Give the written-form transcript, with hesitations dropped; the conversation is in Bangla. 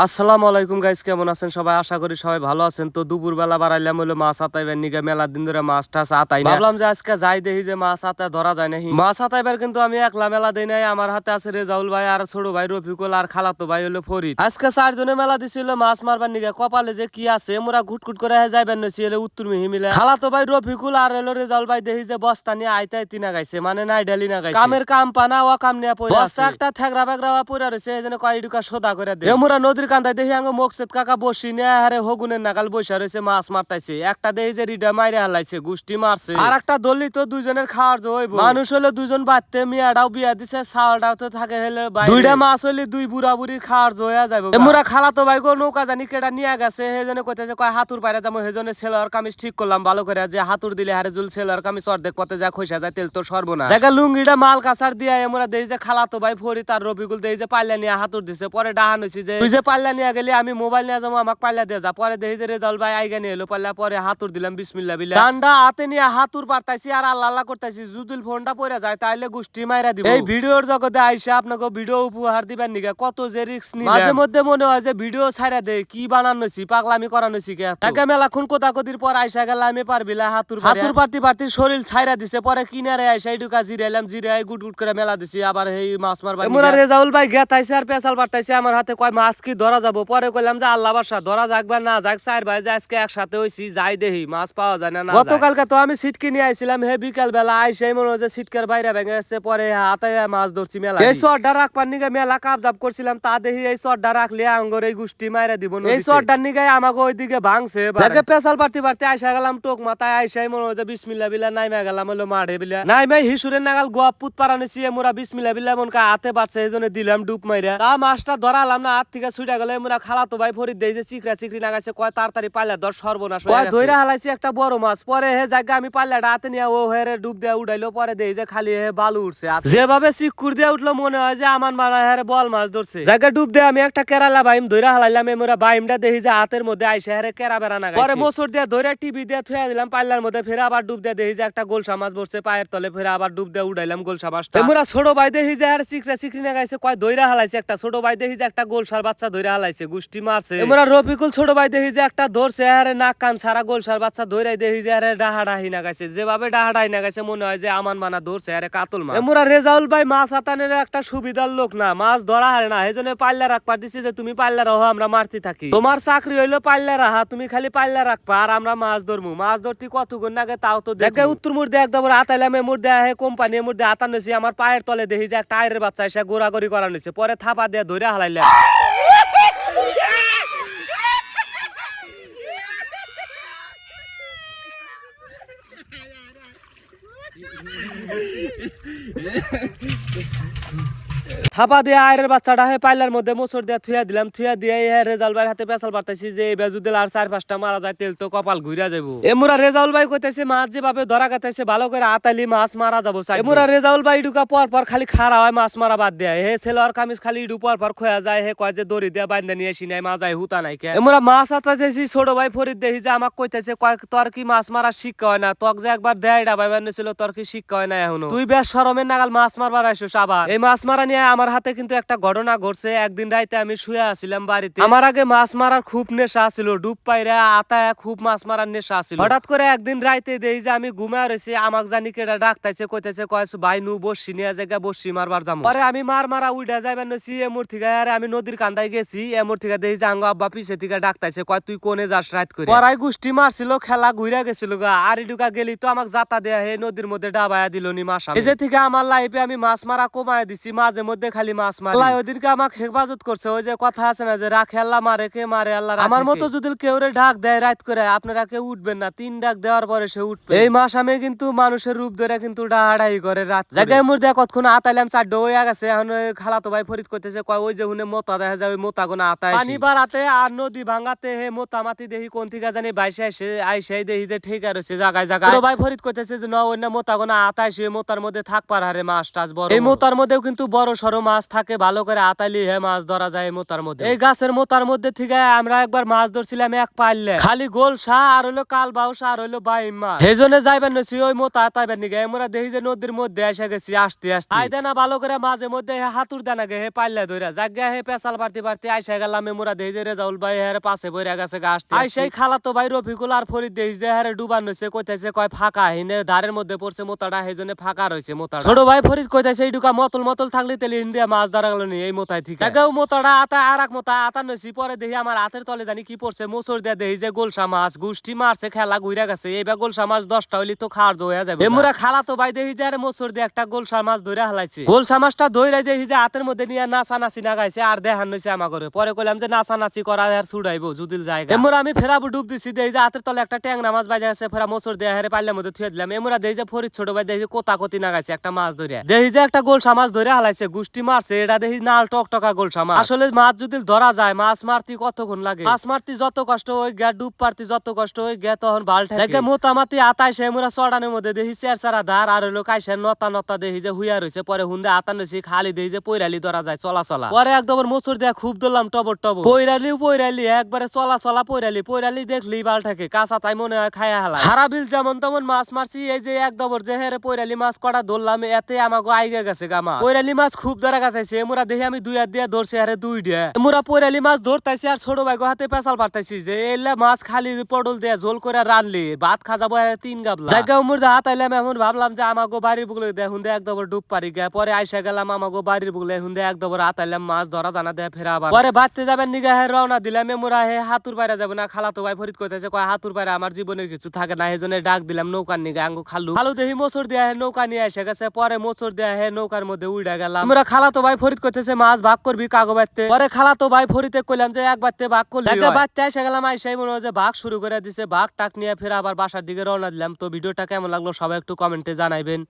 আসসালামু আলাইকুম গাইস, কেমন আছেন সবাই? আশা করি সবাই ভালো আছেন। তো দুপুর বেলা বাড়াইলাম হলো মাছ আতাইবার নিগে, মেলা দিন ধরে মাছ টাছ আতাই না। ভাবলাম যে আজকে যাই দেখি যে মাছ আতায় ধরা যায় নাকি। মাছ আতাইবার কিন্তু আমি একলা মেলা দেই নাই, আমার হাতে আছে রেজাউল ভাই আর ছোট ভাই রফিকুল আর খালাতো ভাই হলো ফরিদ। আজকে 4 জনে মেলা দিছিল মাছ মারবার নিগে। কপালে যে কি আছে মোরা ঘুটঘুট করে যাইবার নছি হলো উত্তর মিহি মিলে। খালাতো ভাই রফিকুল আর হলো রেজাউল ভাই দেখি যে বস্তা নিয়ে আইতাই তিনা গাইছে, মানে নাই ডালি না গাইছে। কামের কাম পানা ও কাম নিয়ে পড়ে আছে। বস্তা একটা ঠেকরা বেগরা পড়ে রইছে, এজন্য কয় ডুকা সোদা করে দে। মোরা নদীর কান্দায় দেখি আঙ্গ মোকসেদ কাকা বসি নিয়ে হারে হগুনের নাগাল বসে রয়েছে, মাছ মারতাইছে। একটা দেখি যে রিডা মাইরে হালাইছে, গুষ্টি মারছে। আর একটা দলি তো দুজনের খাওয়ার জইব। মানুষ হলো দুজন বাড়তে, মিয়াটাও বিয়া দিছে, চাউলটাও তো থাকে হলে দুইটা মাছ হইলে দুই বুড়া বুড়ির খাওয়ার জয়া যাবে। মোরা খালাতো ভাই গো নৌকা জানি কেটা নিয়ে গেছে, সেজন্য কইতেছে কয় হাতুর পাইরা যাবো। সেজন্য ছেলের কামিজ ঠিক করলাম ভালো করে, যে হাতুর দিলে হারে জুল ছেলের কামিজ অর্ধেক পথে যা খইসা যায় তেল তো সর্বনাশ। জায়গা লুঙ্গিটা মাল কাছার দিয়া মোরা দেই যে খালাতো ভাই ফরি তার রবিকুল দেই যে পাল্লা নিয়ে হাতুর দিছে। পরে ডাহান হইছি যে তুই যে পাল্লা নিয়ে গেলি আমি মোবাইল নিয়ে যাবো, আমাকে পাল্লা দিয়ে যা। পরে দেখি যে রেজাউল ভাই আইগা নিয়ে এলো পাল্লা, পরে হাতুর দিলাম বিসমিল্লাহ বিল্লাহ। ডান্ডা হাতে নিয়ে হাতুর পারতাইছি আর আল্লাহ আল্লাহ করতাইছি, যুদিল ফোনটা পড়ে যায় তাইলে গুষ্টি মাইরা দিব। এই ভিডিওর জগতে আইসা আপনাকে ভিডিও উপহার দিবেন নিগা কত যে রিস্ক নি। মাঝে মধ্যে মনে হয় যে ভিডিও ছাইরা দে, কি বানানোছি পাগলামি করানোছি কে। তাকে মেলাক্ষণ কোতাকতির পর আইসা গেল আমি পারবিলা হাতুর পারতি পারতি শরীর ছাইরা দিছে। পরে কিনারে আইসা এইটুকা জিরাইলাম, জিরাই গুট গুট করে মেলা দিছি। আবার এই মাছ মারবার মোরা রেজাউল ভাই গেতাইছে আর পেছাল পারতাইছে আমার হাতে, কয় মাছ কি ধরা যাবো? পরে কইলাম যে আল্লাহ বাসা ধরা যাকবা না যাক, 4 ভাই যে আজকে একসাথে হইছি যাই দেখি মাছ পাওয়া যায় না। গতকালকে তো আমি সিটকি নিয়ে আইছিলাম, হে বিকাল বেলা আইসাই মনে হয় যে সিটকার বাইরে ভেঙে গেছে। পরে হাতে মাছ ধরছি মেলা। এই চরডা রাখবার নিগে মেলা কাপ জাপ করছিলাম, তা দেখি এই চরডা রাখলে আঙ্গর এই গুষ্টি মাইরা দিব। এই চরডার নিগে আমাকে ওইদিকে ভাঙছে। যাকে পেছাল পারতি পারতি আইসা গেলাম টোক মাথায়, আইসাই মনে হয় যে বিসমিল্লাহ বিল্লাহ নাইমা গেলাম হলো মাঠে বিলা। নাইমাই হিসুরের নাগাল গোয়া পুত পারানেছি, মোরা বিসমিল্লাহ বিল্লাহ মনকা হাতে বাড়ছে, এই জন্য দিলাম ডুব মাইরা। তা মাছটা ধরালাম না, হাত থেকে ছুটে গেলে মোরা খালাতো ভাই ফরিদ দেই যে চিকরা চিকরি লাগাইছে, কয় তাড়াতাড়ি পাল্লা ধর সর্বনাশ হয়ে গেছে। ধইরা হালাইছি একটা বড় মাছ। পরে হে জায়গা আমি পাল্লাটা হাতে নিয়ে ও হেরে ডুব দিয়ে উড়াইলো। পরে দেই যে খালি হে বালু উঠছে, যেভাবে চিকুর দিয়ে উঠলো মনে হয় যে আমার মানা হেরে বল মাছ ধরছে। জায়গা ডুব দিয়ে আমি একটা কেরালা বাইম ধইরা হালাইলাম, মোরা বাইমটা দেখি যে হাতের মধ্যে আইসা হেরে কেরা বেড়া না। পরে মোচড় দিয়ে ধইরা টিভি দিয়ে থুয়া দিলাম পাল্লার মধ্যে, ফের আবার ডুব দিয়ে দেখি যে একটা গোলসা মাছ বসছে পায়ের তলে, ফের আবার ডুব দিয়ে উড়াইলাম গোলসা মাছটা। মোরা ছোট ভাই দেখি যে হেরে চিকরা চিকরি না গাইছে, কয় ধইরা হালাইছে একটা। ছোট ভাই দেখি যে একটা গোলসার বাচ্চা ধইরা হালাইছে, গুষ্টি মারছে। মোরা রফিকুল ছোট ভাই দেখি যে একটা ধরছে, আরে নাক কান সারা গোলসার বাচ্চা ধইরাই দেখি যে আরে ডাহাডাহি না গাইছে। যেভাবে ডাহাডাহি না গাইছে মনে হয় যে আমান মানা ধরছে আরে কাতল মাছ। মোরা রেজাউল ভাই মাছ আতানের একটা সুবিধার লোক না, মাছ ধরা হারে না, এজন্য পাল্লা রাখবার দিছি যে তুমি পাল্লা রাখো আমরা মারতে থাকি। তোমার চাকরি হইলো পাল্লা রাখা, তুমি খালি পাল্লা রাখবা আর আমরা মাছ ধরমু। মাছ ধরতে কতক্ষণ লাগে তাও তো দেখে। উত্তর মুড় একদম আতাইলাম, মুড় দেয়া হে কোম্পানি মুড় দিয়ে আতানোছি। আমার পায়ের তলে দেখি যে একটা আয়ের বাচ্চা এসে গোড়াগড়ি করানোছে। পরে থাপা দিয়ে ধরে হালাইলাম। থাপা দিয়ে আয়ের বাচ্চাটা হে পাইলার মধ্যে মোচড় দিয়ে থুয়া দিলাম। থুয়া দিয়ে রেজাউল ভাইয়ের হাতে পেছাল পারতাইছি যে এবার যদি আর 4-5টা মারা যায় তেল তো কপাল ঘুরা যাবো। এমুরা রেজাউল ভাই কইতেছে মাছ যেভাবে ধরা গাতাইছে ভালো করে আতালি মাছ মারা যাবো। এমুরা রেজাউল ভাই ঢুকা পর পর খালি খাড়া হয়, মাছ মারা বাদ দেয়। হে ছেলের কামিজ খালি ইডু পর পর খোয়া যায়। হে কয় যে দড়ি দিয়ে বাইন্দা নিয়ে আসি নাই, মাছ যায় হুতা নাই কে। এমুরা মাছ আতাইছি। ছোট ভাই ফরিদ দেখি যে আমাকে কইতেছে কয় তোর কি মাছ মারা শিক্ষা হয় না? তোক যে একবার দেয় ডাবাই বানিয়েছিল, তোর কি শিক্ষা হয় না এখনো? তুই বেশ শরমের নাগাল মাছ মারবার আইসোস আবার। এই মাছ মারা নিয়ে আমার হাতে কিন্তু একটা ঘটনা ঘটছে। একদিন রাইতে আমি শুয়ে আছিলাম বাড়িতে। আমার আগে মাছ মারার খুব নেশা ছিল, ডুব পাইরা আতায় খুব মাছ মারার নেশা ছিল। হঠাৎ করে একদিন রাইতে দেই যে আমি ঘুমায় রয়েছি, আমাক জানি কেডা ডাকতাইছে, কইতেছে কয়েছে ভাই নু বসি নিয়ে জায়গা বসি মারবার যাবো। পরে আমি মারা উইডা যাইবার নছি এমুর থেকে, আরে আমি নদীর কান্দায় গেছি। এমুর থেকে দেই যে আঙ্গ আব্বা পিছে থেকে ডাকতাইছে, কয় তুই কোনে যাস রাত করে? পরাই গুষ্টি মারছিল, খেলা ঘুরা গেছিল গা। আর ইডুকা গেলি তো আমাক জাতা দেয়া হে নদীর মধ্যে ডাবায়া দিল নি মাছ। এই যে থেকে আমার লাইফে আমি মাছ মারা কমায় দিছি, মাঝে মধ্যে খালি মাছ মারি। আল্লাহ ওদিনকে আমাকে হেফাজত করছে। ওই যে কথা আছে না যে রাখে আল্লাহ মারে কে মারে আল্লাহ। আমার মতো যদি কেউ ডাক দেয় রাত করে, আপনারা কেউ উঠবেন না। 3 ডাক দেওয়ার পরে সে উঠবে। এই মাস আমি কিন্তু মানুষের রূপ ধরে কিন্তু ডাহাডাহি করে রাত জায়গায় মুর দেয়া কতক্ষণ আতাইলাম 4 হয়ে গেছে। এখন খালাতো ভাই ফরিদ করতেছে কয় ওই যে হুনে মোতা দেখা যায়, ওই মোতা গোনা আতাই পানি বাড়াতে আর নদী ভাঙাতে হে মোতা মাতি দেখি কোন থেকে জানি বাইসে আইসে দেখি যে ঠিক আছে জায়গায় জায়গায়। ভাই ফরিদ করতেছে যে না ওই না মোতা গোনা আতাইছে, মোতার মধ্যে থাক পার হারে মাছ টাছ বড়। এই মোতার মধ্যেও কিন্তু বড় সরো মাছ থাকে ভালো করে আতালি হে মাছ ধরা যায় মোতার মধ্যে। এই গাছের মোতার মধ্যে থেকে আমরা একবার মাছ ধরছিলাম এক পাইলে খালি গোলসা আর হইলো কাল বাউসা আর হইলো বাইম মাছ। সেই জন্য যাইবেন নছি ওই মোতা আতাইবেন নিগে আমরা দেখি যে নদীর মধ্যে এসে গেছি আসতে আসতে আই দেনা ভালো করে মাঝে মধ্যে হাতুর দেনা গে হে পাইলে ধইরা জায়গা হে পেছাল পারতে পারতে আইসা গেলাম আমরা দেখি যে রেজাউল ভাই হের পাশে বইরা গেছে গাছ আই সেই খালাতো ভাই রফিকুল আর ফরিদ দেখি যে হেরে ডুবান হইছে কইতাছে কয় ফাঁকা হিনে ধারের মধ্যে পড়ছে মোতাটা সেইজন্য ফাঁকা রইছে মোতাটা। ছোট ভাই ফরিদ কইতাছে এই ডুকা মতল মতল থাকলে তেলে ইন্ডিয়া মাছ ধরা গেল নি এই মোতায় থেকে জায়গাও মোতাটা আতা আর এক মোতা আতা নইছি পরে দেখি আমার হাতের তলে জানি কি পড়ছে মোচর দিয়া দেখি যে গোলসা মাছ গুষ্টি মারছে খেলা ঘুরা গেছে এইবার গোলসা মাছ 10টা হইলি তো খাওয়ার হয়ে যাবে। এমুরা খালাতো ভাই দেখি যে আরে মোচর দিয়ে একটা গোলসা মাছ ধরে হালাইছে গোলসা মাছটা ধইরা দেখি যে হাতের মধ্যে নিয়ে নাচা নাচি না গাইছে আর দেখান নইছে আমা করে পরে কইলাম যে নাচা নাচি করা আর ছুড়াইবো যুদিল জায়গা। এমুরা আমি ফেরাবো ডুব দিছি দেখি যে হাতের তলে একটা ট্যাংরা মাছ বাজা আছে ফেরা মোচর দিয়ে হেরে পাল্লার মধ্যে থুয়ে দিলাম। এমুরা দেখি যে ফরিদ ছোট ভাই দেখি কোতা কতি না গাইছে একটা মাছ ধরে দেখি যে একটা গোলসা মাছ ধরে হালাইছে গুষ্টি মারছে এটা দেখি নাল টকটকা গোলসা মাছ। আসলে মাছ যদি ধরা যায় মাছ মারতে কতক্ষণ লাগে মাছ মারতে যত কষ্ট ওই গা ডুব পারতে যত কষ্ট ওই গে তখন বাল ঠেকে মোতামাতি আতাই সে মুরা চড়ানোর মধ্যে দেখি চের চারা ধার আর হইলো কাইসে নতা নতা দেখি যে হুইয়া রয়েছে পরে হুন্দে আতান রয়েছে খালি দেখি যে পৈরালি ধরা যায় চলা চলা পরে একদম মোচর দেয়া খুব ধরলাম টবর টবর পৈরালি একবারে চলা চলা পৈরালি দেখলি বাল ঠেকে কাঁচা তাই মনে হয় খায়া হালা হারা বিল যেমন তেমন মাছ মারছি এই যে একদম যে হেরে পৈরালি মাছ কটা ধরলাম এতে আমাকে আইগে গেছে গামা পৈরালি মাছ খুব ধরা গাথাইছে মুরা দেখি আমি দুই হাত দিয়ে ধরছি আরে দুই দিয়ে মুরা পৈরালি মাছ ধরতাইছি আর ছোট ভাই হাতে পেছাল পারতাইছি যে এলা মাছ খালি পটল দিয়ে ঝোল করে রানলি ভাত খা যাবো 3 গাবলা জায়গা উমর দা হাতাইলাম এখন ভাবলাম যে আমাগো বাড়ির বুগলে দেখুন দে একদম ডুব পারি গে পরে আইসা গেলাম আমাগো বাড়ির বুগলে হুন্দে একদম হাতাইলাম মাছ ধরা জানা দেয় ফেরা আবার পরে বাড়তে যাবেন নিগা হে রওনা দিলাম মোরা হে হাতুর বাইরে যাবে না খালাতো ভাই ফরিদ কইতাছে কয় হাতুর বাইরে আমার জীবনের কিছু থাকে না সেজন্য ডাক দিলাম নৌকার নিগা আঙ্গু খালু দেখি মোচর দিয়া হে নৌকা নিয়ে এসে গেছে পরে মোচর দিয়া হে নৌকার মধ্যে উইড়া গেলাম আমরা খালাতো ভাই ফরিদ কইতেছে মাছ ভাগ করবি কাগো বাইতে পরে খালাতো ভাই ফরিদে কইলাম যে এক বাইতে ভাগ করলি একটা বাইতে এসে গেলাম আইসাই মনে হয় যে ভাগ শুরু করে দিছে ভাগ টাক নিয়ে ফের আবার বাসার দিকে রওনা দিলাম। তো ভিডিওটা কেমন লাগলো সবাই একটু কমেন্টে জানাইবেন।